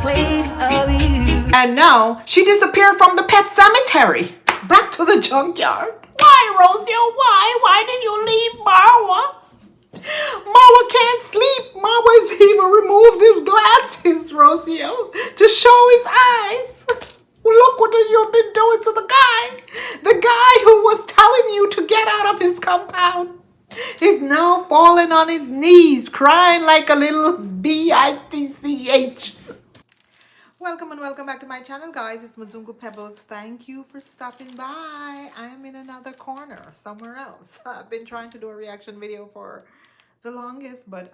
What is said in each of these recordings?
place of you. And now she disappeared from the pet cemetery. Back to the junkyard. Why, Rosio? Why? Why did you leave Marwa? Marwa can't sleep. Marwa's even removed his glasses, Rosio, to show his eyes. Look what you've been doing to the guy. The guy who was telling you to get out of his compound is now falling on his knees, crying like a little bitch. Welcome and welcome back to my channel, guys. It's Mzungu Pebbles. Thank you for stopping by. I am in another corner, somewhere else. I've been trying to do a reaction video for the longest, but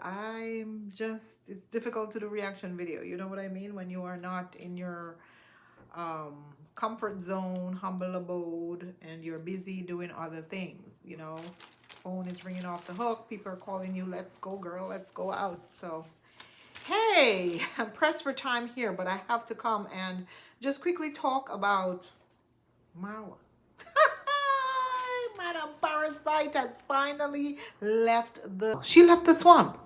it's difficult to do reaction video. You know what I mean? When you are not in your comfort zone, humble abode, and you're busy doing other things, you know. Phone is ringing off the hook. People are calling you, let's go, girl, let's go out. So hey, I'm pressed for time here, but I have to come and just quickly talk about Marwa. Madam Parasite has finally left she left the swamp.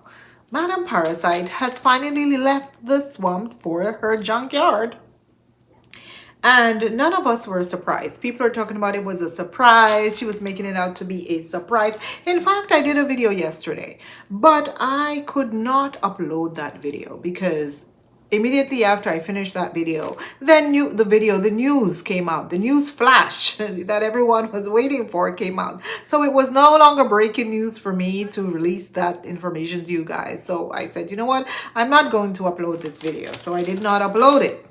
Madam Parasite has finally left the swamp for her junkyard. And none of us were surprised. People are talking about it was a surprise. She was making it out to be a surprise. In fact, I did a video yesterday, but I could not upload that video because immediately after I finished that video, then the news came out. The news flash that everyone was waiting for came out. So it was no longer breaking news for me to release that information to you guys. So I said, you know what? I'm not going to upload this video. So I did not upload it.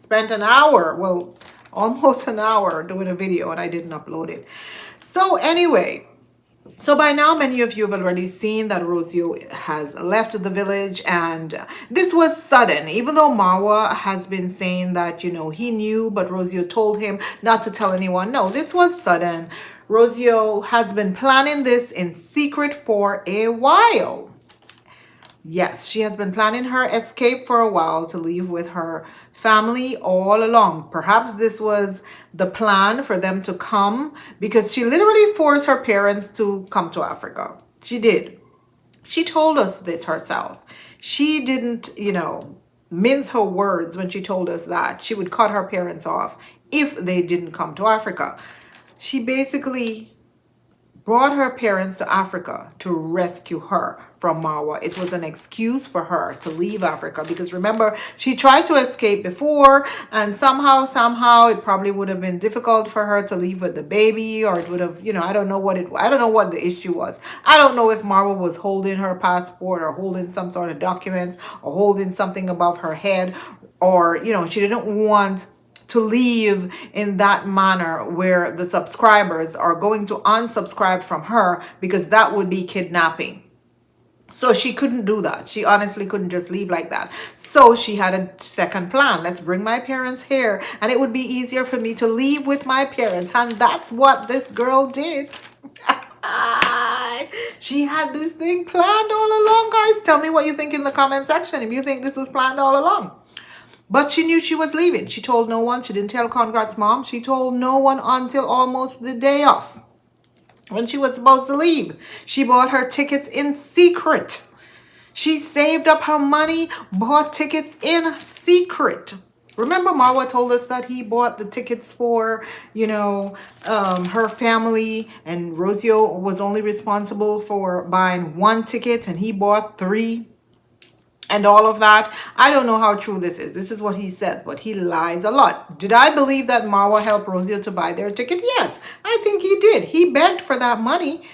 Spent an hour, well, almost an hour doing a video, and I didn't upload it. So anyway, so by now many of you have already seen that Rosio has left the village, and this was sudden. Even though Marwa has been saying that, you know, he knew, but Rosio told him not to tell anyone. No, this was sudden. Rosio has been planning this in secret for a while. Yes, she has been planning her escape for a while to leave with her family all along. Perhaps this was the plan for them to come, because she literally forced her parents to come to Africa. She did. She told us this herself. She didn't, you know, mince her words when she told us that she would cut her parents off if they didn't come to Africa. She basically brought her parents to Africa to rescue her from Marwa. It was an excuse for her to leave Africa, because remember, she tried to escape before, and somehow it probably would have been difficult for her to leave with the baby, or it would have, you know, I don't know what the issue was. I don't know if Marwa was holding her passport or holding some sort of documents or holding something above her head, or, you know, she didn't want to leave in that manner where the subscribers are going to unsubscribe from her, because that would be kidnapping. So she couldn't do that. She honestly couldn't just leave like that. So she had a second plan. Let's bring my parents here, and it would be easier for me to leave with my parents. And that's what this girl did. She had this thing planned all along, guys. Tell me what you think in the comment section if you think this was planned all along. But she knew she was leaving. She told no one. She didn't tell Conrad's mom. She told no one until almost the day off, when she was supposed to leave. She bought her tickets in secret. She saved up her money, bought tickets in secret. Remember, Marwa told us that he bought the tickets for, you know, her family, and Rosio was only responsible for buying one ticket, and he bought 3. And all of that. I don't know how true this is. This is what he says, but he lies a lot. Did I believe that Marwa helped Rosio to buy their ticket? Yes, I think he did. He begged for that money.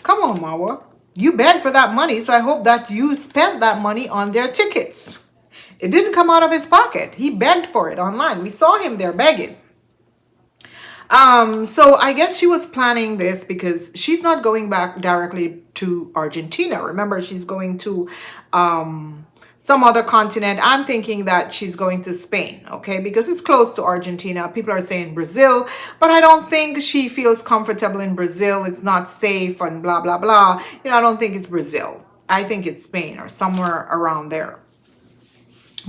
Come on, Marwa. You begged for that money, so I hope that you spent that money on their tickets. It didn't come out of his pocket. He begged for it online. We saw him there begging. So I guess she was planning this because she's not going back directly to Argentina. Remember, she's going to some other continent. I'm thinking that she's going to Spain, okay, because it's close to Argentina. People are saying Brazil, but I don't think she feels comfortable in Brazil. It's not safe and blah, blah, blah. You know, I don't think it's Brazil. I think it's Spain or somewhere around there.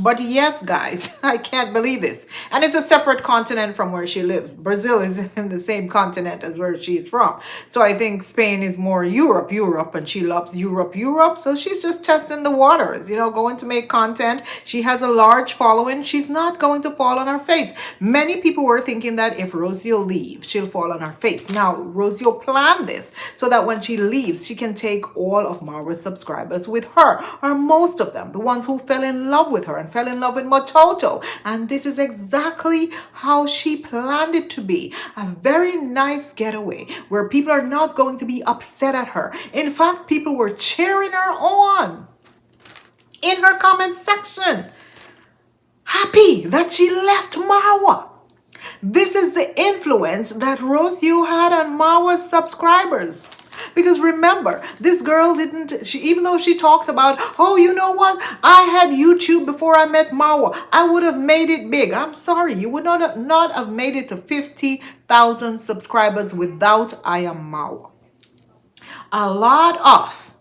But yes, guys, I can't believe this. And it's a separate continent from where she lives. Brazil is in the same continent as where she's from. So I think Spain is more Europe, and she loves Europe. So she's just testing the waters, going to make content. She has a large following. She's not going to fall on her face. Many people were thinking that if Rosio leaves, she'll fall on her face. Now, Rosio planned this so that when she leaves, she can take all of Marwa's subscribers with her, or most of them, the ones who fell in love with her and fell in love with Mototo. And this is exactly how she planned it to be. A very nice getaway where people are not going to be upset at her. In fact, people were cheering her on in her comment section, happy that she left Marwa. This is the influence that Rosio had on Marwa's subscribers. Because remember, this girl even though she talked about, oh, you know what? I had YouTube before I met Marwa. I would have made it big. I'm sorry, you would not have made it to 50,000 subscribers without I Am Marwa. A lot of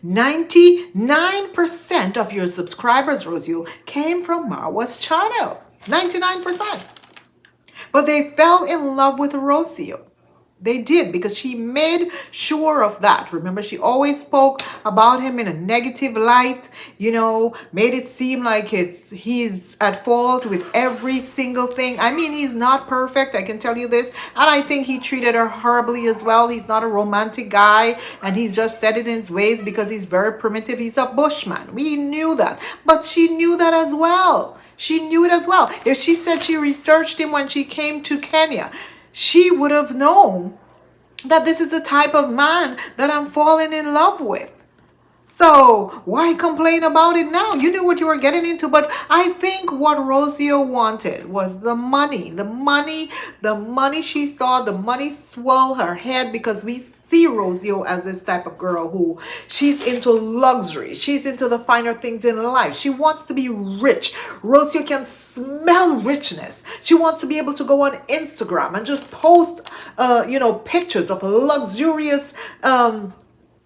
99% of your subscribers, Rosio, came from Marwa's channel. 99%. But they fell in love with Rocio. They did, because she made sure of that. Remember, she always spoke about him in a negative light, made it seem like he's at fault with every single thing. I mean, he's not perfect, I can tell you this. And I think he treated her horribly as well. He's not a romantic guy, and he's just set in his ways because he's very primitive. He's a bushman. We knew that. But she knew that as well. She knew it as well. If she said she researched him when she came to Kenya, she would have known that this is the type of man that I'm falling in love with. So why complain about it now? You knew what you were getting into. But I think what Rosio wanted was the money. The money she saw, the money swelled her head, because we see Rosio as this type of girl who she's into luxury. She's into the finer things in life. She wants to be rich. Rosio can smell richness. She wants to be able to go on Instagram and just post, pictures of luxurious,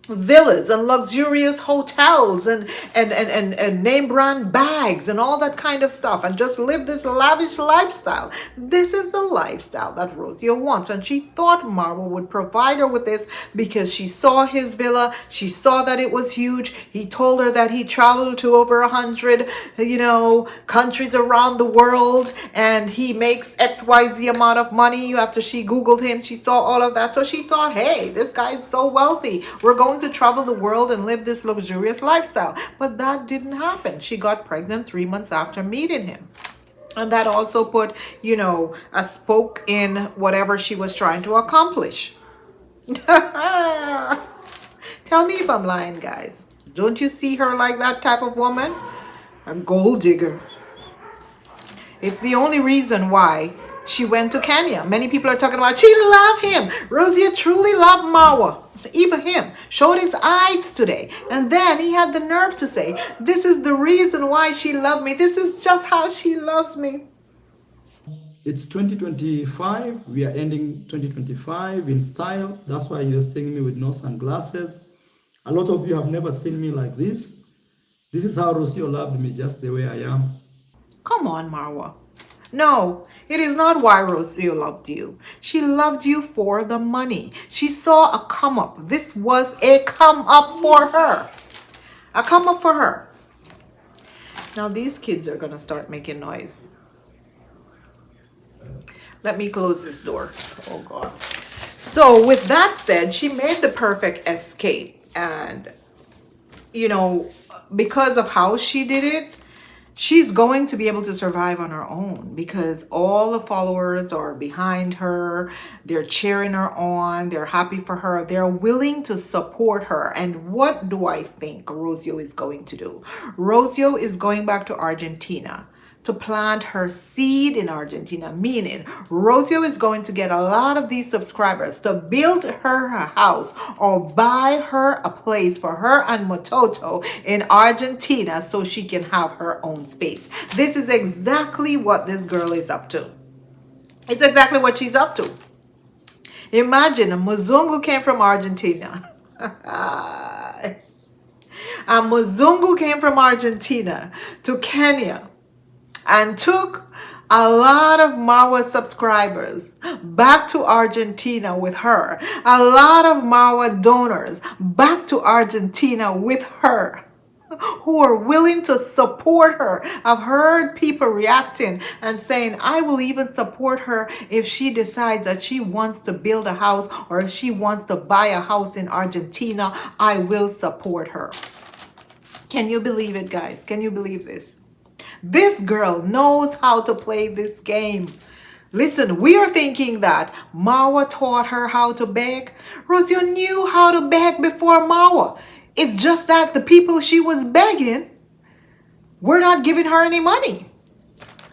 villas and luxurious hotels and name brand bags and all that kind of stuff, and just live this lavish lifestyle. This is the lifestyle that Rosio wants, and she thought Marwa would provide her with this because she saw his villa. She saw that it was huge. He told her that he traveled to over 100 countries around the world, and he makes XYZ amount of money. After she googled him, she saw all of that, so she thought, hey, this guy's so wealthy, we're going to travel the world and live this luxurious lifestyle. But that didn't happen. She got pregnant 3 months after meeting him. And that also put, a spoke in whatever she was trying to accomplish. Tell me if I'm lying, guys. Don't you see her like that type of woman? A gold digger. It's the only reason why she went to Kenya. Many people are talking about she loved him. Rosio truly loved Marwa. Even him showed his eyes today. And then he had the nerve to say, this is the reason why she loved me. This is just how she loves me. It's 2025. We are ending 2025 in style. That's why you're seeing me with no sunglasses. A lot of you have never seen me like this. This is how Rosio loved me, just the way I am. Come on, Marwa. No, it is not why Rosio loved you. She loved you for the money. She saw a come up. This was a come up for her. A come up for her. Now these kids are going to start making noise. Let me close this door. Oh God. So with that said, she made the perfect escape. And, because of how she did it, she's going to be able to survive on her own, because all the followers are behind her. They're cheering her on. They're happy for her. They're willing to support her. And what do I think Rosio is going to do? Rosio is going back to Argentina to plant her seed in Argentina, meaning Rosio is going to get a lot of these subscribers to build her a house or buy her a place for her and Mototo in Argentina so she can have her own space. This is exactly what this girl is up to. It's exactly what she's up to. Imagine a Muzungu came from Argentina. A Muzungu came from Argentina to Kenya and took a lot of Marwa subscribers back to Argentina with her. A lot of Marwa donors back to Argentina with her, who are willing to support her. I've heard people reacting and saying, I will even support her if she decides that she wants to build a house or if she wants to buy a house in Argentina. I will support her. Can you believe it, guys? Can you believe this? This girl knows how to play this game. Listen, we are thinking that Marwa taught her how to beg. Rosio knew how to beg before Marwa. It's just that the people she was begging were not giving her any money.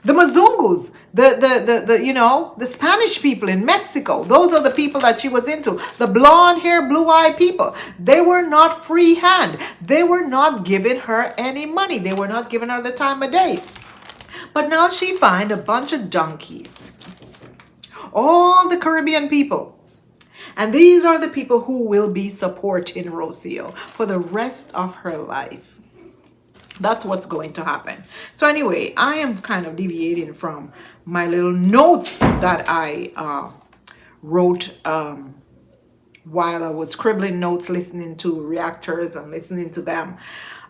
The Mazungus, the Spanish people in Mexico, those are the people that she was into. The blonde hair, blue eyed people. They were not free hand. They were not giving her any money. They were not giving her the time of day. But now she find a bunch of donkeys. All the Caribbean people. And these are the people who will be supporting Rocio for the rest of her life. That's what's going to happen. So anyway, I am kind of deviating from my little notes that I wrote while I was scribbling notes, listening to reactors and listening to them.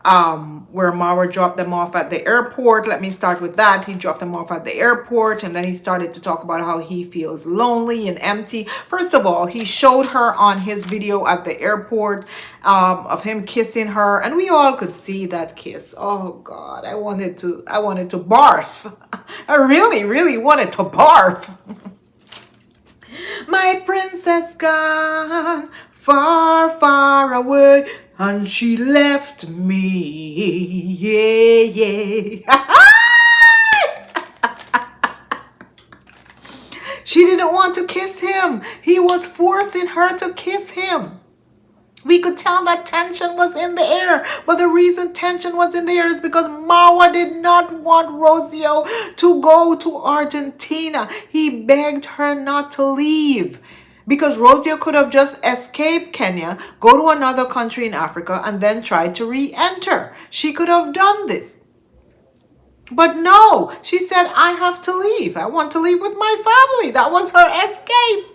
Where Marwa dropped them off at the airport. Let me start with that. He dropped them off at the airport, and then he started to talk about how he feels lonely and empty. First of all, he showed her on his video at the airport of him kissing her, and we all could see that kiss. Oh God, I wanted to barf. I really, really wanted to barf. My princess gone far, far away, and she left me. Yeah. She didn't want to kiss him. He was forcing her to kiss him. We could tell that tension was in the air. But the reason tension was in the air is because Marwa did not want Rosio to go to Argentina. He begged her not to leave. Because Rosio could have just escaped Kenya, go to another country in Africa, and then try to re-enter. She could have done this. But no, she said, I have to leave. I want to leave with my family. That was her escape.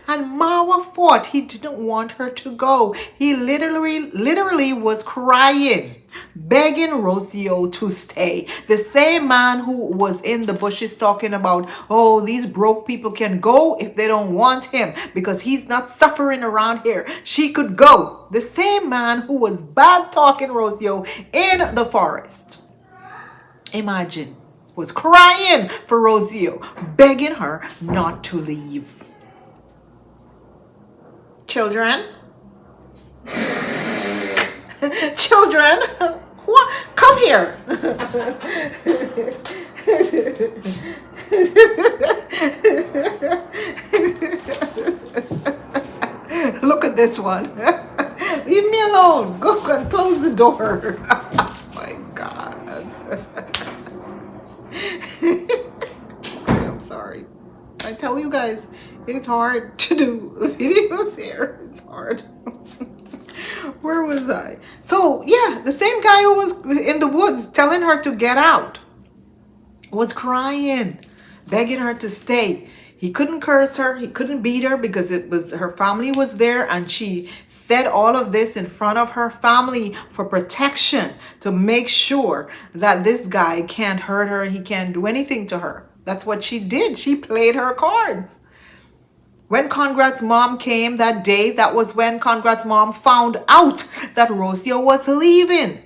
And Marwa fought. He didn't want her to go. He literally was crying, begging Rosio to stay. The same man who was in the bushes talking about, oh, these broke people can go if they don't want him because he's not suffering around here. She could go. The same man who was bad talking Rosio in the forest. Imagine, was crying for Rosio, begging her not to leave. Children, what? Come here. Look at this one. Leave me alone. Go and close the door. Oh my God. I'm sorry. I tell you guys, it's hard to do videos here. It's hard. Where was I? So, yeah, the same guy who was in the woods telling her to get out was crying, begging her to stay. He couldn't curse her. He couldn't beat her because it was her family was there, and she said all of this in front of her family for protection, to make sure that this guy can't hurt her. He can't do anything to her. That's what she did. She played her cards. When Conrad's mom came that day, that was when Conrad's mom found out that Rocio was leaving.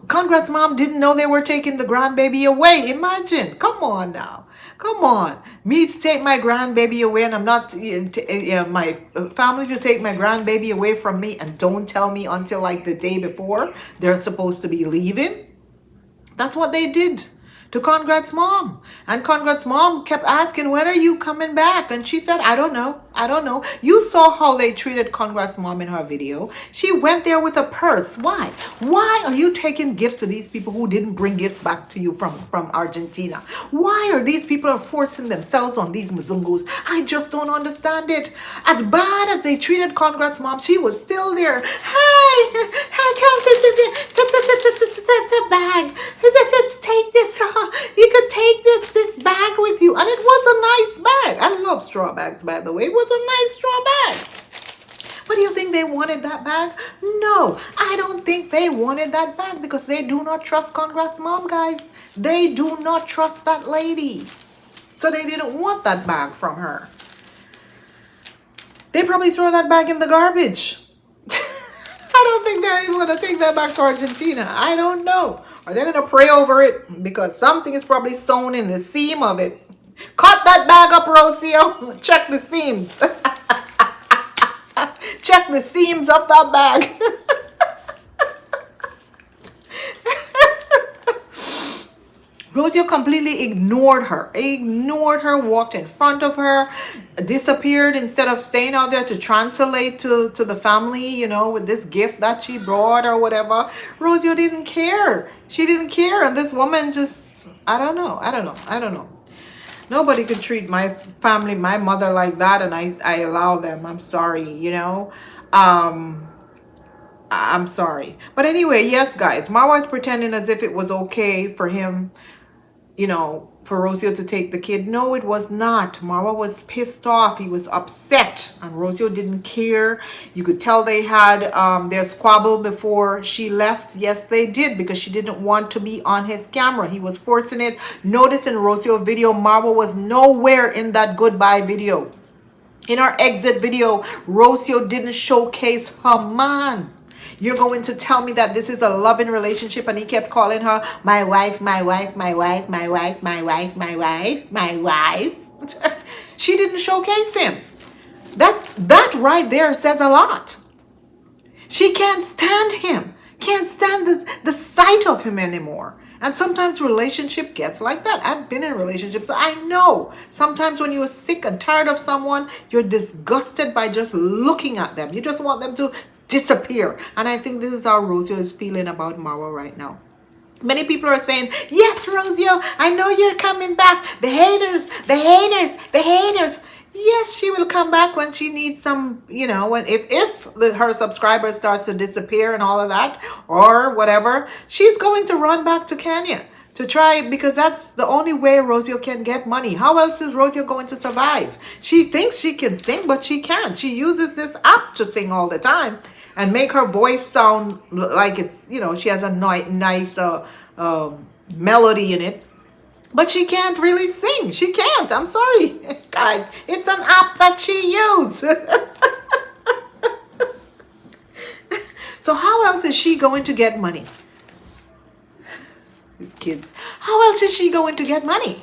Conrad's mom didn't know they were taking the grandbaby away. Imagine. Come on now. Come on. Me to take my grandbaby away, and I'm not, my family to take my grandbaby away from me, and don't tell me until like the day before they're supposed to be leaving. That's what they did to Conrad's mom. And Conrad's mom kept asking, when are you coming back? And she said, I don't know. I don't know. You saw how they treated Conrad's mom in her video. She went there with a purse. Why? Why are you taking gifts to these people who didn't bring gifts back to you from Argentina? Why are these people forcing themselves on these Mzungus? I just don't understand it. As bad as they treated Conrad's mom, she was still there. Hey, I can't take bag. Take this, you could take this bag with you. And it was a nice bag. I love straw bags, by the way. It was a nice straw bag. But do you think they wanted that bag? No, I don't think they wanted that bag because they do not trust Congrats mom, guys. They do not trust that lady. So they didn't want that bag from her. They probably throw that bag in the garbage. I don't think they're even going to take that back to Argentina. I don't know. Or they're going to pray over it because something is probably sewn in the seam of it. Cut that bag up, Rocio. Check the seams. Check the seams of that bag. Rosio completely ignored her, walked in front of her, disappeared instead of staying out there to translate to the family, you know, with this gift that she brought or whatever. Rosio didn't care. She didn't care. And this woman just, I don't know. Nobody could treat my family, my mother like that, and I allow them. I'm sorry, you know. I'm sorry. But anyway, yes, guys, Marwa is pretending as if it was okay for him, you know, for Rosio to take the kid. No, it was not. Marwa was pissed off. He was upset. And Rosio didn't care. You could tell they had their squabble before she left. Yes, they did, because she didn't want to be on his camera. He was forcing it. Notice in Rosio video, Marwa was nowhere in that goodbye video. In our exit video, Rosio didn't showcase her man. You're going to tell me that this is a loving relationship and he kept calling her my wife, my wife, my wife, my wife, my wife, my wife, my wife. She didn't showcase him. That right there says a lot. She can't stand him. Can't stand the sight of him anymore. And sometimes relationship gets like that. I've been in relationships. I know. Sometimes when you're sick and tired of someone, you're disgusted by just looking at them. You just want them to disappear. And I think this is how Rosio is feeling about Marwa right now. Many people are saying, yes, Rosio, I know you're coming back. The haters, the haters, the haters. Yes, she will come back when she needs some, you know, when if her subscriber starts to disappear and all of that or whatever, she's going to run back to Kenya to try, because that's the only way Rosio can get money. How else is Rosio going to survive? She thinks she can sing, but she can't. She uses this app to sing all the time and make her voice sound like it's, you know, she has a nice melody in it. But she can't really sing. She can't. I'm sorry, guys. It's an app that she uses. So how else is she going to get money? These kids. How else is she going to get money?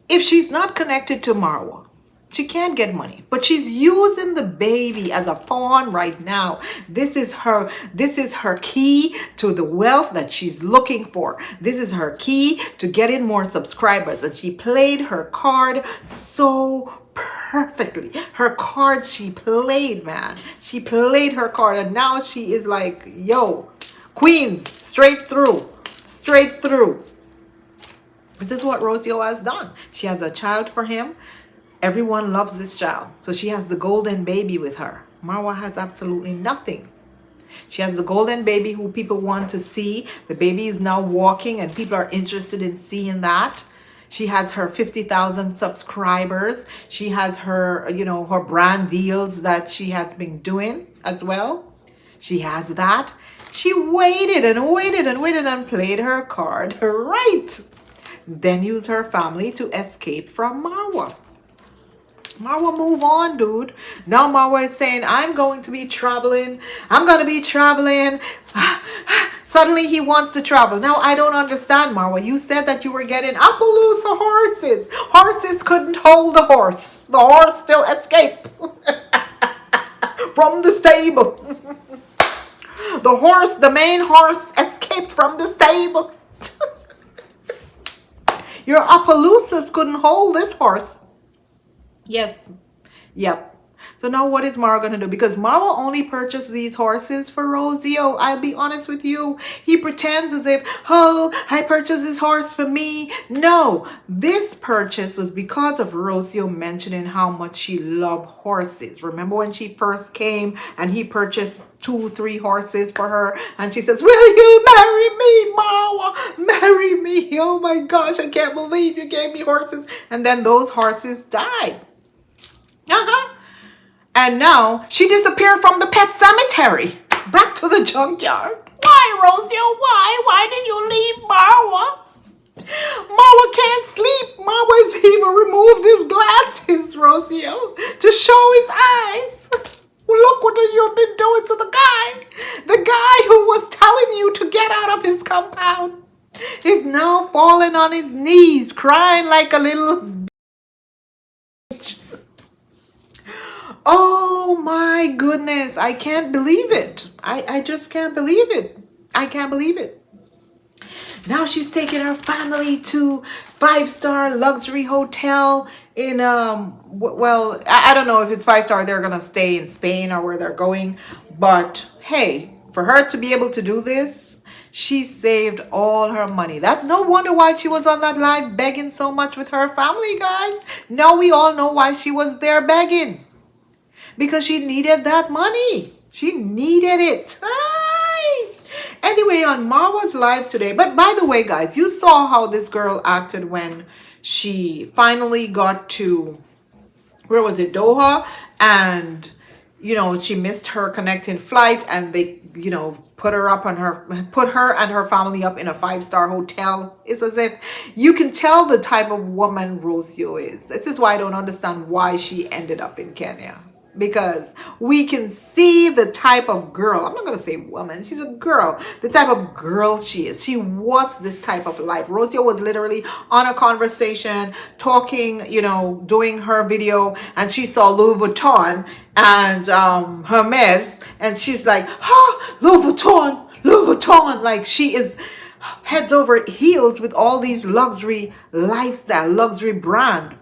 If she's not connected to Marwa, she can't get money, but she's using the baby as a pawn right now. This is her key to the wealth that she's looking for. This is her key to getting more subscribers. And she played her card so perfectly. Her cards she played, man. She played her card, and now she is like, yo, queens, straight through, straight through. This is what Rosio has done. She has a child for him. Everyone loves this child. So she has the golden baby with her. Marwa has absolutely nothing. She has the golden baby who people want to see. The baby is now walking and people are interested in seeing that. She has her 50,000 subscribers. She has her, you know, her brand deals that she has been doing as well. She has that. She waited and waited and waited and played her card right. Then used her family to escape from Marwa. Marwa, move on, dude. Now Marwa is saying, I'm going to be traveling. I'm going to be traveling. Suddenly he wants to travel. Now I don't understand, Marwa. You said that you were getting Appaloosa horses. Horses couldn't hold the horse. The horse still escaped from the stable. The main horse escaped from the stable. Your Appaloosas couldn't hold this horse. Yes. Yep. So So now what is Marwa gonna do? Because Marwa only purchased these horses for Rosio. I'll be honest with you. He pretends as if, oh, I purchased this horse for me. No, this purchase was because of Rosio mentioning how much she loved horses. Remember when she first came and he purchased 2, 3 horses for her, and she says, will you marry me, Marwa? Marry me. Oh my gosh, I can't believe you gave me horses. And then those horses died. And now she disappeared from the pet cemetery. Back to the junkyard. Why, Rosio? Why? Why did you leave Marwa? Marwa can't sleep. Marwa's even removed his glasses, Rosio, to show his eyes. Look what you've been doing to the guy. The guy who was telling you to get out of his compound is now falling on his knees, crying like a little bitch. Oh my goodness. I can't believe it. I just can't believe it. I can't believe it. Now she's taking her family to 5-star luxury hotel in well, I don't know if it's 5-star, they're gonna stay in Spain or where they're going, but hey, for her to be able to do this, she saved all her money. That's no wonder why she was on that live begging so much with her family, guys. Now we all know why she was there begging. Because she needed that money. She needed it. Anyway, on Marwa's live today, but by the way, guys, you saw how this girl acted when she finally got to, where was it, Doha, and she missed her connecting flight, and they put her and her family up in a 5-star hotel. It's as if you can tell the type of woman Rosio is. This is why I don't understand why she ended up in Kenya. Because we can see the type of girl, I'm not going to say woman, she's a girl, the type of girl she is. She wants this type of life. Rosio was literally on a conversation, talking, doing her video, and she saw Louis Vuitton and Hermes, and she's like, Louis Vuitton, like she is heads over heels with all these luxury lifestyle, luxury brand.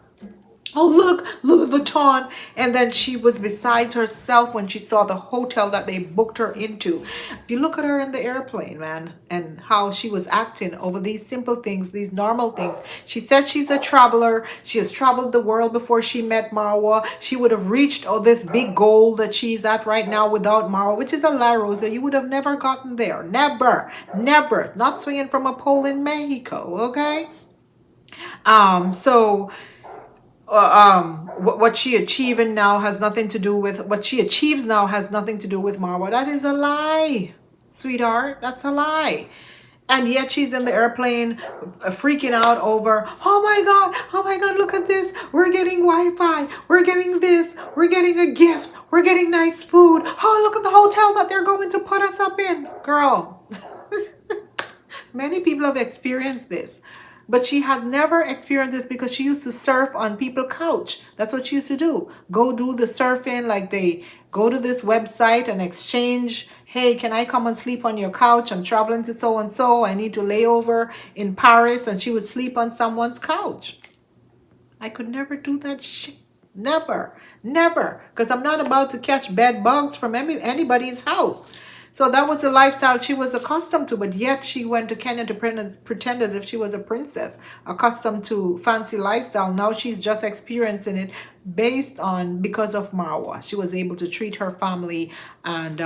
Oh, look, Louis Vuitton. And then she was beside herself when she saw the hotel that they booked her into. You look at her in the airplane, man, and how she was acting over these simple things, these normal things. She said she's a traveler. She has traveled the world before she met Marwa. She would have reached this big goal that she's at right now without Marwa, which is a lie, Rosa. You would have never gotten there. Never. Never. Not swinging from a pole in Mexico, okay? What she achieving now has nothing to do with what she achieves now has nothing to do with Marwa. That is a lie, sweetheart. That's a lie. And yet she's in the airplane freaking out over, oh my God, look at this. We're getting Wi-Fi. We're getting this. We're getting a gift. We're getting nice food. Oh, look at the hotel that they're going to put us up in. Girl, many people have experienced this. But she has never experienced this because she used to surf on people's couch. That's what she used to do. Go do the surfing, like they go to this website and exchange. Hey, can I come and sleep on your couch? I'm traveling to so-and-so. I need to lay over in Paris. And she would sleep on someone's couch. I could never do that shit. Never. Never. Because I'm not about to catch bed bugs from anybody's house. So that was the lifestyle she was accustomed to, but yet she went to Kenya to pretend as if she was a princess, accustomed to fancy lifestyle. Now she's just experiencing it because of Marwa. She was able to treat her family and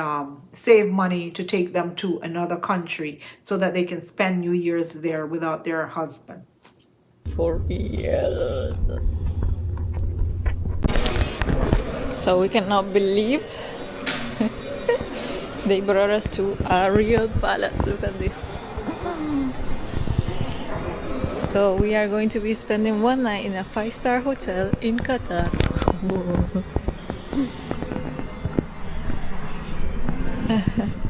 save money to take them to another country so that they can spend New Year's there without their husband. For years. So we cannot believe they brought us to a real palace. Look at this. So we are going to be spending one night in a 5-star hotel in Qatar.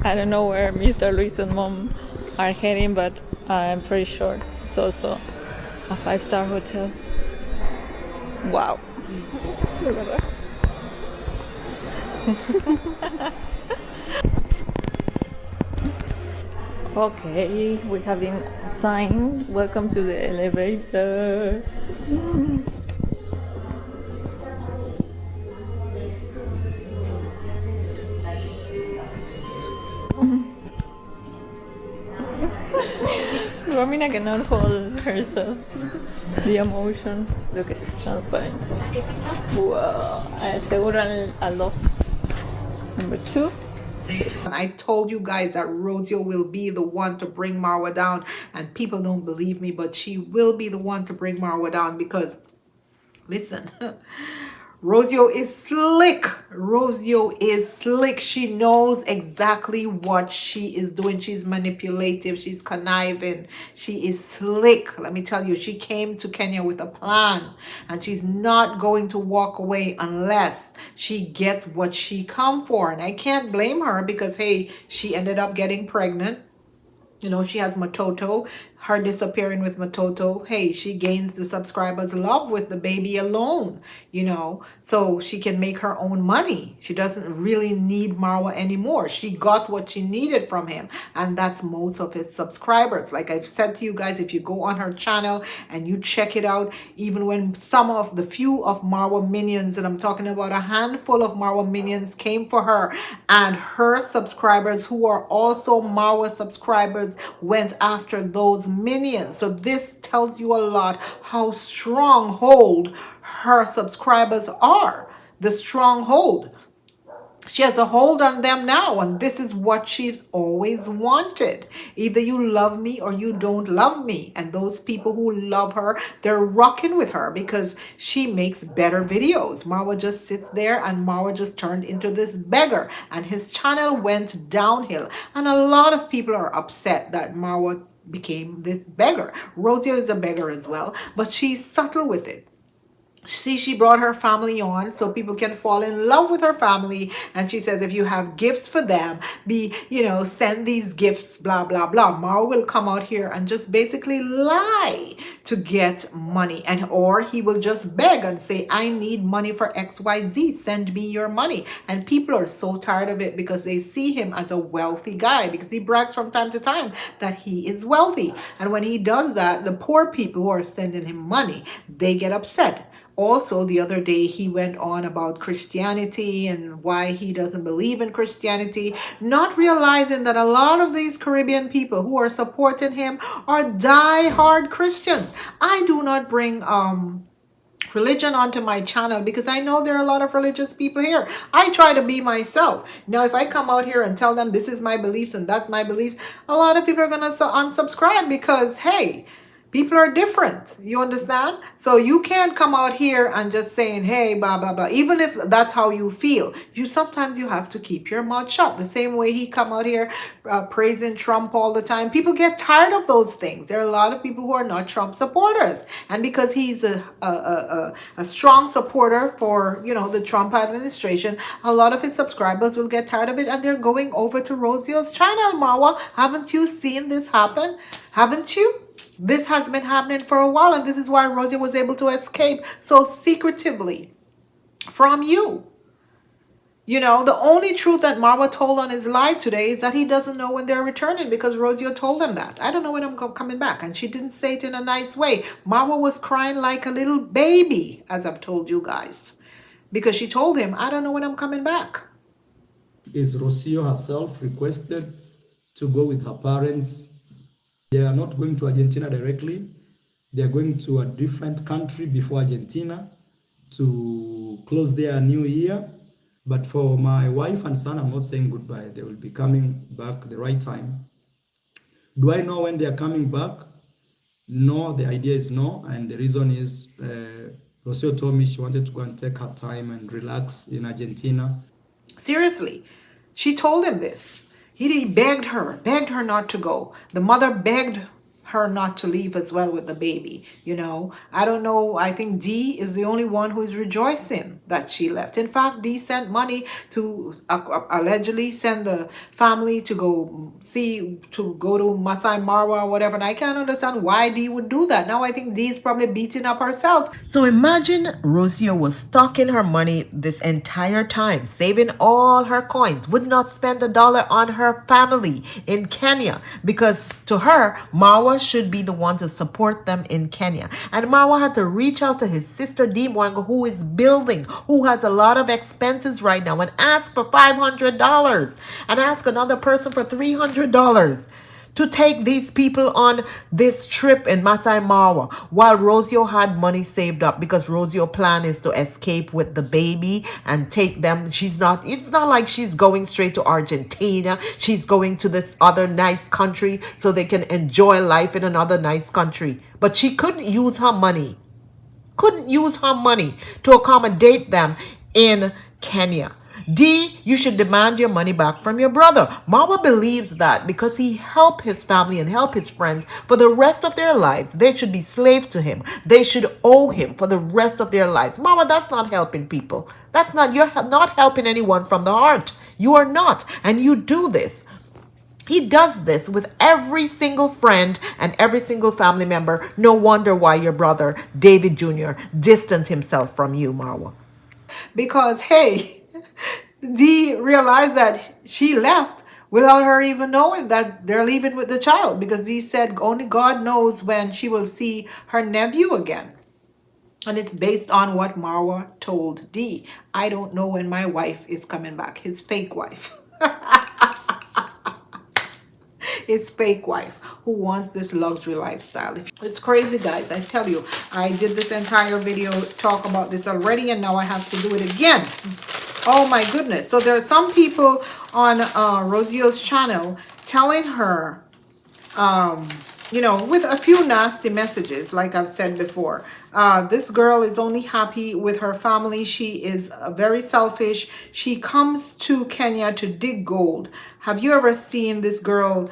I don't know where Mr. Luis and Mom are heading, but I'm pretty sure it's also a 5-star hotel. Wow. Look at that. Okay, we have been assigned. Welcome to the elevator. Romina cannot hold herself. The emotion. Look, it's transparent. Wow. Aseguran a loss. Number 2. And I told you guys that Rosio will be the one to bring Marwa down, and people don't believe me, but she will be the one to bring Marwa down because, listen, Rosio is slick. Rosio is slick. She knows exactly what she is doing. She's manipulative. She's conniving. She is slick. Let me tell you, she came to Kenya with a plan, and she's not going to walk away unless she gets what she come for. And I can't blame her because, hey, she ended up getting pregnant. You know, she has Matoto, her disappearing with Matoto. Hey, she gains the subscribers' love with the baby alone, you know, so she can make her own money. She doesn't really need Marwa anymore. She got what she needed from him, and that's most of his subscribers. Like I've said to you guys, if you go on her channel and you check it out, even when some of the few of Marwa minions, and I'm talking about a handful of Marwa minions, came for her, and her subscribers who are also Marwa subscribers went after those minions. So this tells you a lot how stronghold her subscribers are. The stronghold. She has a hold on them now, and this is what she's always wanted. Either you love me or you don't love me. And those people who love her, they're rocking with her because she makes better videos. Marwa just sits there, and Marwa just turned into this beggar, and his channel went downhill. And a lot of people are upset that Marwa became this beggar. Rosio is a beggar as well, but she's subtle with it. See, she brought her family on so people can fall in love with her family. And she says, if you have gifts for them, send these gifts, blah, blah, blah. Marwa will come out here and just basically lie to get money. Or he will just beg and say, I need money for XYZ. Send me your money. And people are so tired of it because they see him as a wealthy guy, because he brags from time to time that he is wealthy. And when he does that, the poor people who are sending him money, they get upset. Also, the other day, he went on about Christianity and why he doesn't believe in Christianity, not realizing that a lot of these Caribbean people who are supporting him are die-hard Christians. I do not bring religion onto my channel because I know there are a lot of religious people here. I try to be myself. Now, if I come out here and tell them this is my beliefs and that's my beliefs, a lot of people are going to unsubscribe because, hey, people are different. You understand? So you can't come out here and just saying, hey, blah, blah, blah. Even if that's how you feel, sometimes you have to keep your mouth shut. The same way he come out here praising Trump all the time. People get tired of those things. There are a lot of people who are not Trump supporters. And because he's a strong supporter for, the Trump administration, a lot of his subscribers will get tired of it and they're going over to Rosio's channel. Marwa, haven't you seen this happen? Haven't you? This has been happening for a while, and this is why Rosio was able to escape so secretively from you. The only truth that Marwa told on his live today is that he doesn't know when they're returning because Rosio told him that. I don't know when I'm coming back. And she didn't say it in a nice way. Marwa was crying like a little baby, as I've told you guys, because she told him, I don't know when I'm coming back. Is Rosio herself requested to go with her parents? They are not going to Argentina directly. They are going to a different country before Argentina to close their new year. But for my wife and son, I'm not saying goodbye. They will be coming back at the right time. Do I know when they are coming back? No, the idea is no. And the reason is Rosio told me she wanted to go and take her time and relax in Argentina. Seriously, she told him this. He begged her not to go. The mother begged her not to leave as well with the baby. I don't know. I think Dee is the only one who is rejoicing that she left. In fact, Dee sent money to allegedly send the family to go to Masai Marwa or whatever. And I can't understand why Dee would do that. Now I think Dee is probably beating up herself. So imagine Rosio was stocking her money this entire time, saving all her coins, would not spend $1 on her family in Kenya because to her, Marwa should be the one to support them in Kenya. And Marwa had to reach out to his sister Dee Mwango, who is building, who has a lot of expenses right now, and ask for $500 and ask another person for $300 to take these people on this trip in Masai Marwa while Rosio had money saved up, because Rosio plan is to escape with the baby and take them. It's not like she's going straight to Argentina. She's going to this other nice country so they can enjoy life in another nice country. But she couldn't use her money to accommodate them in Kenya. D, you should demand your money back from your brother. Marwa believes that because he helped his family and helped his friends for the rest of their lives, they should be slaves to him. They should owe him for the rest of their lives. Marwa, that's not helping people. You're not helping anyone from the heart. You are not. And you do this. He does this with every single friend and every single family member. No wonder why your brother, David Jr., distanced himself from you, Marwa. Because, hey, Dee realized that she left without her even knowing that they're leaving with the child. Because Dee said only God knows when she will see her nephew again. And it's based on what Marwa told Dee. I don't know when my wife is coming back. His fake wife. His fake wife who wants this luxury lifestyle. It's crazy, guys. I tell you, I did this entire video talk about this already, and now I have to do it again. Oh my goodness. So there are some people on Rosio's channel telling her, with a few nasty messages, like I've said before. This girl is only happy with her family. She is very selfish. She comes to Kenya to dig gold. Have you ever seen this girl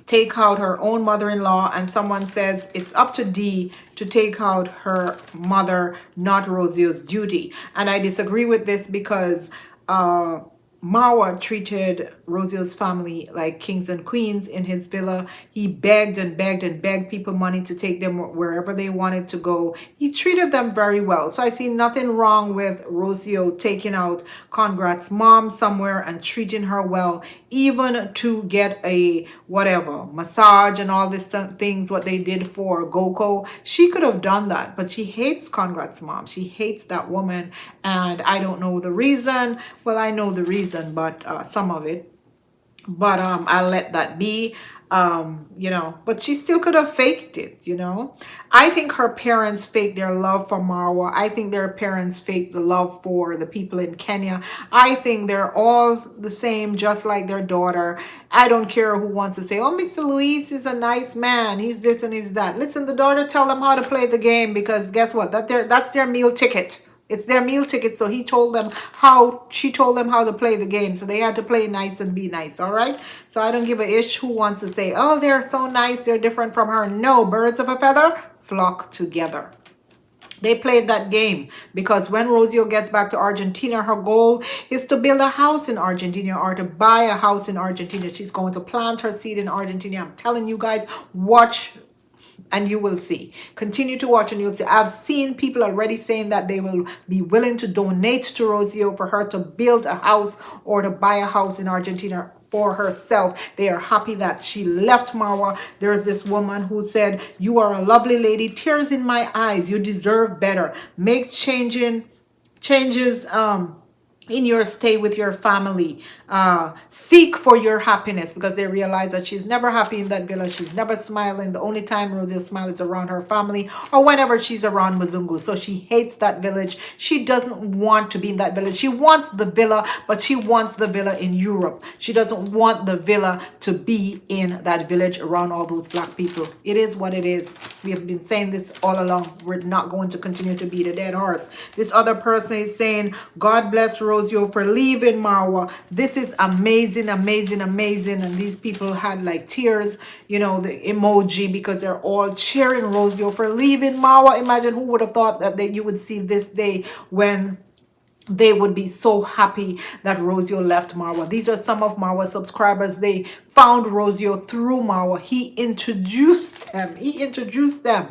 take out her own mother-in-law, and someone says it's up to Dee to take out her mother, not Rosio's duty? And I disagree with this because Marwa treated Rosio's family like kings and queens in his villa. He begged and begged and begged people money to take them wherever they wanted to go. He treated them very well. So I see nothing wrong with Rosio taking out Conrad's mom somewhere and treating her well, even to get a massage and all these things, what they did for Goko. She could have done that, but she hates Conrad's mom. She hates that woman, and I don't know the reason. Well, I know the reason, but some of it. But I'll let that be. But she still could have faked it, I think her parents faked their love for Marwa. I think their parents faked the love for the people in Kenya. I think they're all the same, just like their daughter. I don't care who wants to say, oh, Mr. Luis is a nice man. He's this and he's that. Listen, the daughter tell them how to play the game, because guess what? That's their meal ticket. It's their meal ticket. So she told them how to play the game. So they had to play nice and be nice. All right. So I don't give a ish who wants to say, oh, they're so nice, they're different from her. No, birds of a feather flock together. They played that game because when Rosio gets back to Argentina, her goal is to build a house in Argentina or to buy a house in Argentina. She's going to plant her seed in Argentina. I'm telling you guys, watch and you will see. Continue to watch and you'll see. I've seen people already saying that they will be willing to donate to Rosio for her to build a house or to buy a house in Argentina for herself. They are happy that she left Marwa. There's this woman who said, you are a lovely lady, tears in my eyes, you deserve better. Make changes in your stay with your family. Seek for your happiness, because they realize that she's never happy in that villa. She's never smiling. The only time Rosio smiles is around her family or whenever she's around Mzungu. So she hates that village. She doesn't want to be in that village. She wants the villa, but she wants the villa in Europe. She doesn't want the villa to be in that village around all those black people. It is what it is. We have been saying this all along. We're not going to continue to beat a dead horse. This other person is saying, God bless Rosio for leaving Marwa. This is amazing, amazing, amazing. And these people had like tears, the emoji, because they're all cheering Rosio for leaving Marwa. Imagine who would have thought that you would see this day when they would be so happy that Rosio left Marwa. These are some of Marwa's subscribers. They found Rosio through Marwa. He introduced them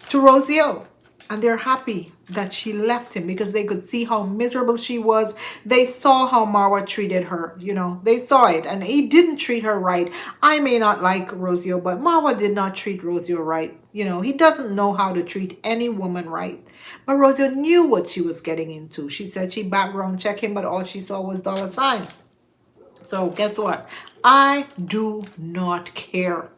to Rosio. And they're happy that she left him because they could see how miserable she was. They saw how Marwa treated her. They saw it. And he didn't treat her right. I may not like Rosio, but Marwa did not treat Rosio right. He doesn't know how to treat any woman right. But Rosio knew what she was getting into. She said she background checked him, but all she saw was dollar signs. So guess what? I do not care.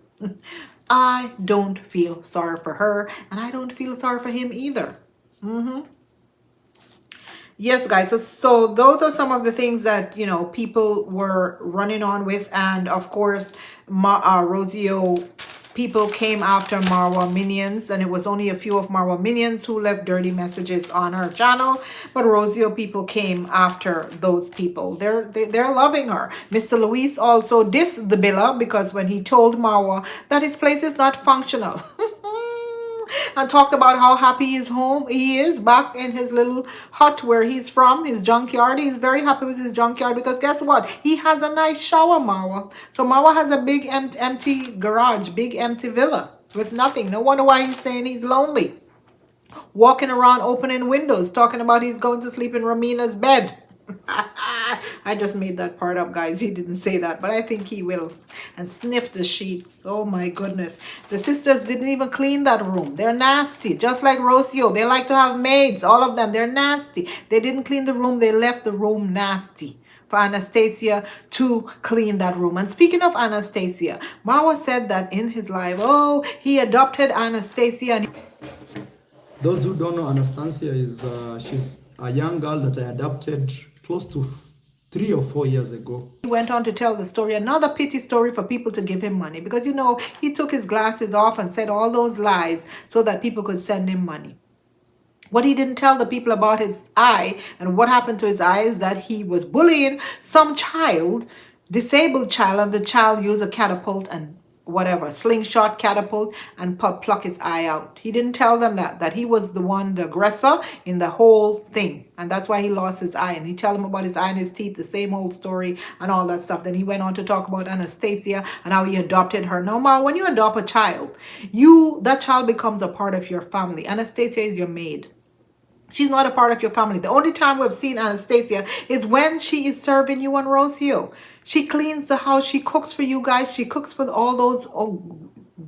I don't feel sorry for her, and I don't feel sorry for him either. Yes, guys. So those are some of the things that, people were running on with. And of course, Rosio, people came after Marwa minions, and it was only a few of Marwa minions who left dirty messages on her channel. But Rosio people came after those people. They're loving her. Mr. Luis also dissed the Billa because when he told Marwa that his place is not functional. And talked about how happy he is back in his little hut where he's from, his junkyard. He's very happy with his junkyard because guess what? He has a nice shower, Marwa. So Marwa has a big empty garage, big empty villa with nothing. No wonder why he's saying he's lonely. Walking around opening windows, talking about he's going to sleep in Ramina's bed. I just made that part up, guys. He didn't say that, but I think he will. And sniff the sheets. Oh my goodness. The sisters didn't even clean that room. They're nasty. Just like Rocio. They like to have maids. All of them. They're nasty. They didn't clean the room. They left the room nasty for Anastasia to clean that room. And speaking of Anastasia, Marwa said that in his live, he adopted Anastasia. And Those who don't know, Anastasia is she's a young girl that I adopted close to 3 or 4 years ago. He went on to tell the story, another pity story for people to give him money, because he took his glasses off and said all those lies so that people could send him money. What he didn't tell the people about his eye and what happened to his eye is that he was bullying some disabled child, and the child used a catapult and slingshot catapult, and pluck his eye out. He didn't tell them that he was the aggressor in the whole thing, and that's why he lost his eye. And he tell them about his eye and his teeth, the same old story and all that stuff. Then he went on to talk about Anastasia and how he adopted her. No more. When you adopt a child, that child becomes a part of your family. Anastasia is your maid. She's not a part of your family. The only time we've seen Anastasia is when she is serving you on Rosio. She cleans the house. She cooks for you guys. She cooks for all those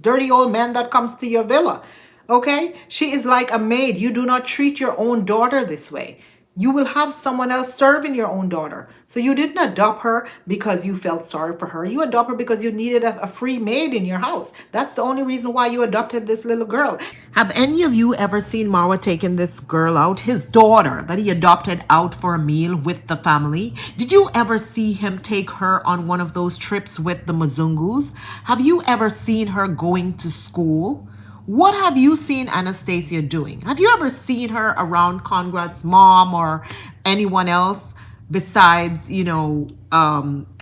dirty old men that comes to your villa. Okay? She is like a maid. You do not treat your own daughter this way. You will have someone else serving your own daughter. So you didn't adopt her because you felt sorry for her. You adopt her because you needed a free maid in your house. That's the only reason why you adopted this little girl. Have any of you ever seen Marwa taking this girl out, his daughter that he adopted, out for a meal with the family? Did you ever see him take her on one of those trips with the Mzungus? Have you ever seen her going to school? What have you seen Anastasia doing? Have you ever seen her around Conrad's mom or anyone else besides,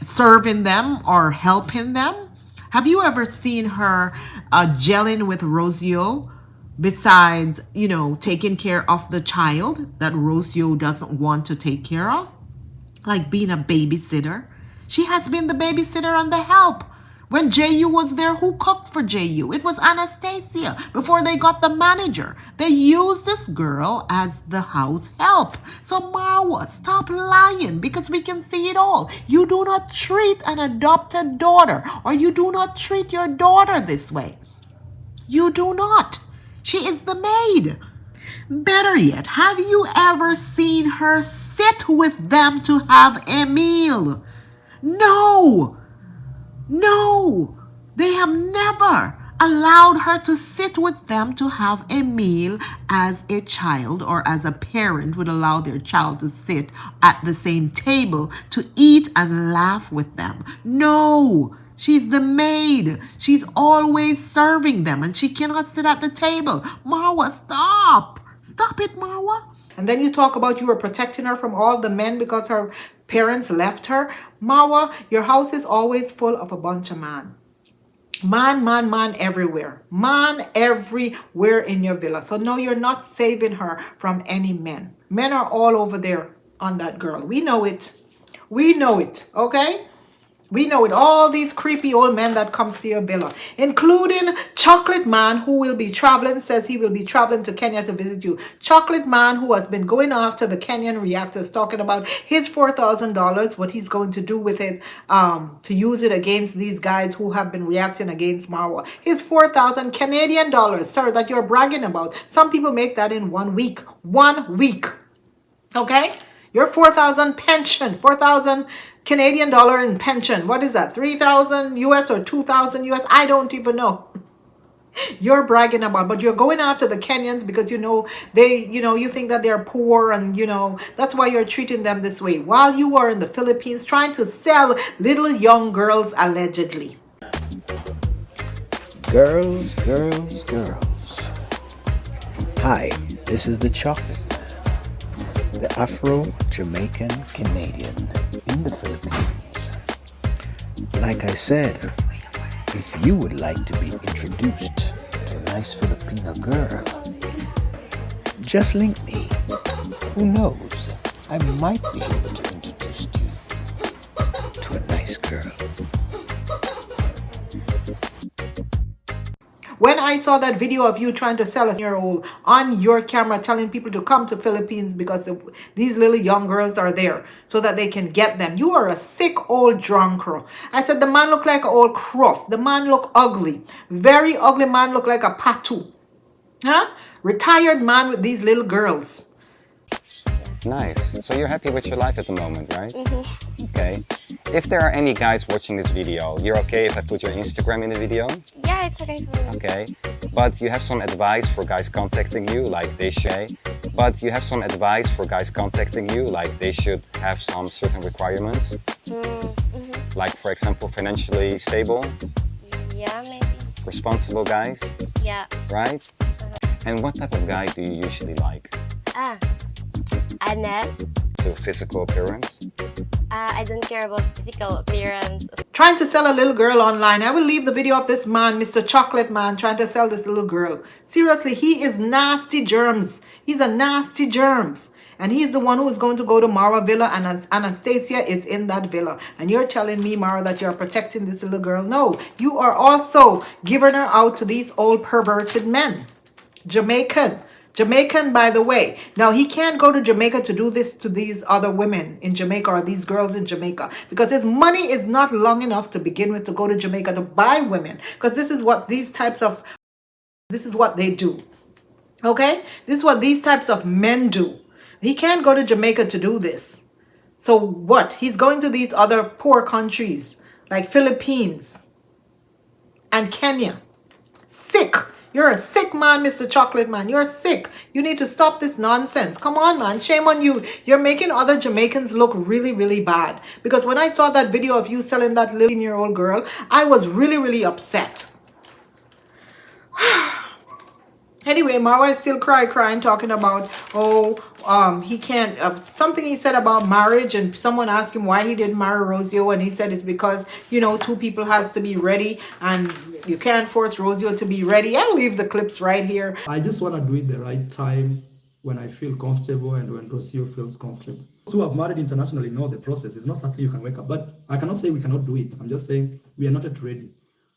serving them or helping them? Have you ever seen her gelling with Rosio besides, taking care of the child that Rosio doesn't want to take care of? Like being a babysitter. She has been the babysitter and the help. When JU was there, who cooked for JU? It was Anastasia before they got the manager. They used this girl as the house help. So Marwa, stop lying because we can see it all. You do not treat an adopted daughter, or you do not treat your daughter this way. You do not. She is the maid. Better yet, have you ever seen her sit with them to have a meal? No. No, they have never allowed her to sit with them to have a meal as a child, or as a parent would allow their child to sit at the same table to eat and laugh with them. No, she's the maid. She's always serving them and she cannot sit at the table. Marwa, stop. Stop it, Marwa. And then you talk about you were protecting her from all the men because her parents left her. Marwa, your house is always full of a bunch of man. Man everywhere. Man everywhere in your villa. So no, you're not saving her from any men. Men are all over there on that girl. We know it. We know it. Okay? We know it. All these creepy old men that comes to your villa, including Chocolate Man, who will be traveling, says he will be traveling to Kenya to visit you. Chocolate Man, who has been going after the Kenyan reactors, talking about his $4,000, what he's going to do with it, to use it against these guys who have been reacting against Marwa. His 4,000 Canadian dollars, sir, that you're bragging about. Some people make that in 1 week. 1 week. Okay? Your 4,000 pension, 4,000 Canadian dollar in pension. What is that? 3,000 US or 2,000 US? I don't even know. You're bragging about, but you're going after the Kenyans because you think that they're poor, and that's why you're treating them this way while you are in the Philippines trying to sell little young girls allegedly. Girls, girls, girls. Hi, this is the Chocolate Man, the Afro-Jamaican Canadian in the Philippines. Like I said, if you would like to be introduced to a nice Filipino girl, just link me. Who knows, I might be able to introduce you to a nice girl. When I saw that video of you trying to sell a 10-year-old on your camera, telling people to come to Philippines because these little young girls are there so that they can get them, you are a sick old drunk girl. I said the man looked like an old croft. The man looked ugly. Very ugly man, looked like a patu. Huh? Retired man with these little girls. Nice. So you're happy with your life at the moment, right? Mm-hmm. Okay. If there are any guys watching this video, you're okay if I put your Instagram in the video? Yeah, it's okay for me. Okay. But you have some advice for guys contacting you, like they should. They should have some certain requirements. Mm-hmm. Like, for example, financially stable. Yeah, maybe. Responsible guys. Yeah. Right? And what type of guy do you usually like? Honest. So physical appearance? I don't care about physical appearance. Trying to sell a little girl online. I will leave the video of this man, Mr. Chocolate Man, trying to sell this little girl. Seriously, he is nasty germs. He's a nasty germs. And he's the one who is going to go to Marwa Villa, and Anastasia is in that villa. And you're telling me, Marwa, that you're protecting this little girl? No, you are also giving her out to these old perverted men. Jamaican, by the way. Now, he can't go to Jamaica to do this to these other women in Jamaica or these girls in Jamaica because his money is not long enough to begin with to go to Jamaica to buy women, because this is what they do. Okay? This is what these types of men do. He can't go to Jamaica to do this. So what? He's going to these other poor countries like Philippines and Kenya. Sick. You're a sick man, Mr. Chocolate Man. You're sick. You need to stop this nonsense. Come on, man. Shame on you. You're making other Jamaicans look really, really bad. Because when I saw that video of you selling that 11-year-old girl, I was really, really upset. Anyway, Marwa is still crying, talking about, he can't, something he said about marriage, and someone asked him why he didn't marry Rosio, and he said it's because, two people has to be ready, and you can't force Rosio to be ready. I'll leave the clips right here. I just want to do it the right time, when I feel comfortable and when Rosio feels comfortable. Those who have married internationally know the process. It's not something you can wake up, but I cannot say we cannot do it. I'm just saying we are not yet ready.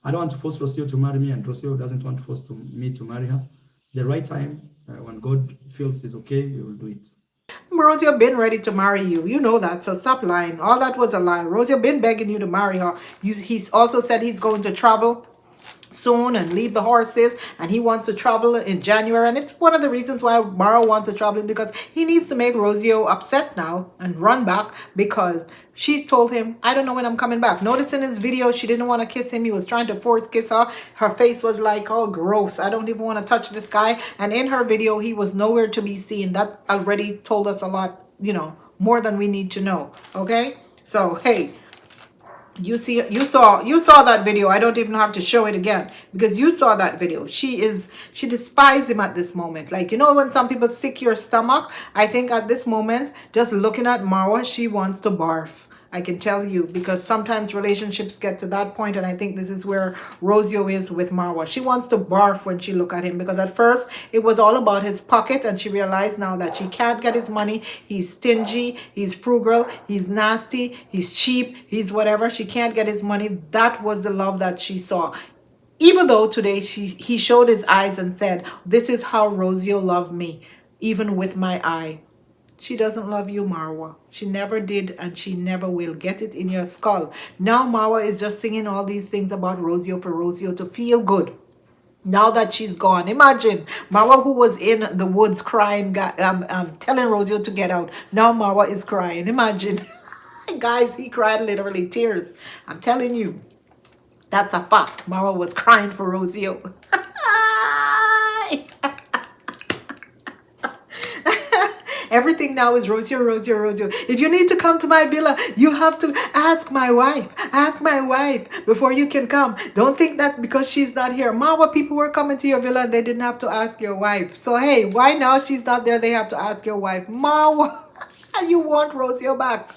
I don't want to force Rosio to marry me, and Rosio doesn't want to force me to marry her. The right time, when God feels is okay, we will do it. Rosio been ready to marry you. You know that, so stop lying. All that was a lie. Rosio been begging you to marry her. He's also said he's going to travel soon and leave the horses, and he wants to travel in January, and it's one of the reasons why Marwa wants to travel, because he needs to make Rosio upset now and run back, because she told him, I don't know when I'm coming back. Notice in his video, she didn't want to kiss him. He was trying to force kiss her. Her face was like, oh, gross. I don't even want to touch this guy. And in her video, he was nowhere to be seen. That already told us a lot, more than we need to know. Okay? So, hey, you saw that video. I don't even have to show it again, because you saw that video. She despises him at this moment. Like, when some people sick your stomach, I think at this moment, just looking at Marwa, she wants to barf. I can tell you, because sometimes relationships get to that point, and I think this is where Rosio is with Marwa. She wants to barf when she look at him, because at first it was all about his pocket, and she realized now that she can't get his money. He's stingy, he's frugal, he's nasty, he's cheap, he's whatever. She can't get his money. That was the love that she saw. Even though today he showed his eyes and said, this is how Rosio loved me, even with my eye. She doesn't love you, Marwa. She never did, and she never will. Get it in your skull. Now Marwa is just singing all these things about Rosio for Rosio to feel good. Now that she's gone, imagine Marwa, who was in the woods crying, telling Rosio to get out. Now Marwa is crying. Imagine. Guys, he cried literally tears. I'm telling you, that's a fact. Marwa was crying for Rosio. Everything now is Rosio, Rosio, Rosio. If you need to come to my villa, you have to ask my wife. Ask my wife before you can come. Don't think that because she's not here. Marwa, people were coming to your villa and they didn't have to ask your wife. So hey, why now she's not there, they have to ask your wife? Marwa, you want Rosio back.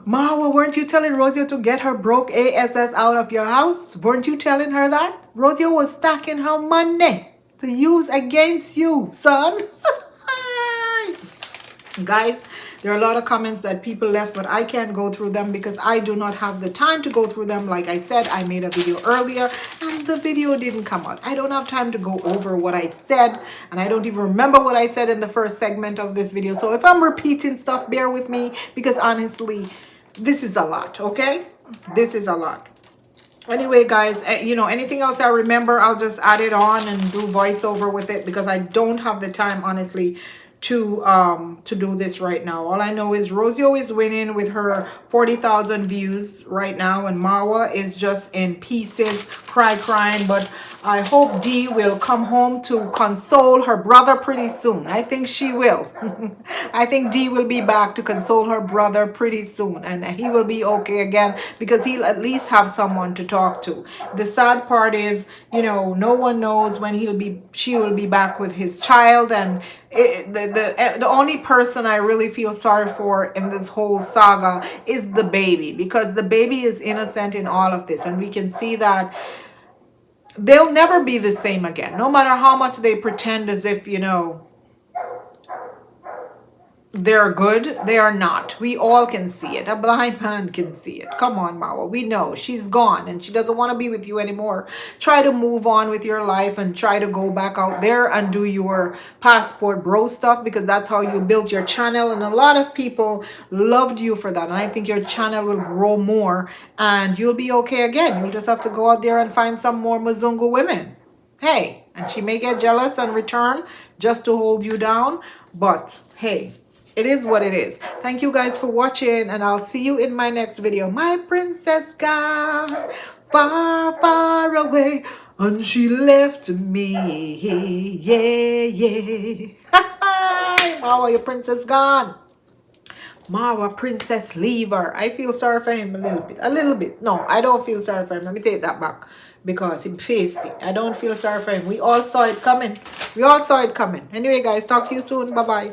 Marwa, weren't you telling Rosio to get her broke ASS out of your house? Weren't you telling her that? Rosio was stacking her money to use against you, son. Guys, there are a lot of comments that people left, but I can't go through them because I do not have the time to go through them. Like I said, I made a video earlier and the video didn't come out. I don't have time to go over what I said, and I don't even remember what I said in the first segment of this video. So if I'm repeating stuff, bear with me, because honestly, this is a lot, okay? This is a lot. Anyway, guys, you know, anything else I remember, I'll just add it on and do voiceover with it, because I don't have the time, honestly, to do this right now. All I know is Rosio is winning with her 40,000 views right now, and Marwa is just in pieces, crying. But I hope Dee will come home to console her brother pretty soon. I think she will. I think Dee will be back to console her brother pretty soon, and he will be okay again, because he'll at least have someone to talk to. The sad part is, you know, no one knows when she will be back with his child, and the only person I really feel sorry for in this whole saga is the baby, because the baby is innocent in all of this, and we can see that they'll never be the same again, no matter how much they pretend as if, you know, they're good. They are not. We all can see it. A blind man can see it. Come on, Marwa. We know she's gone and she doesn't want to be with you anymore. Try to move on with your life and try to go back out there and do your passport bro stuff, because that's how you built your channel, and a lot of people loved you for that, and I think your channel will grow more and you'll be okay again. You'll just have to go out there and find some more Mzungu women. Hey, and she may get jealous and return just to hold you down, but hey, it is what it is. Thank you guys for watching, and I'll see you in my next video. My princess gone far, far away, and she left me. Yeah. Marwa, your princess gone. Marwa, princess, leave her. I feel sorry for him a little bit. A little bit. No, I don't feel sorry for him. Let me take that back, because he faced it. I don't feel sorry for him. We all saw it coming. Anyway, guys, talk to you soon. Bye-bye.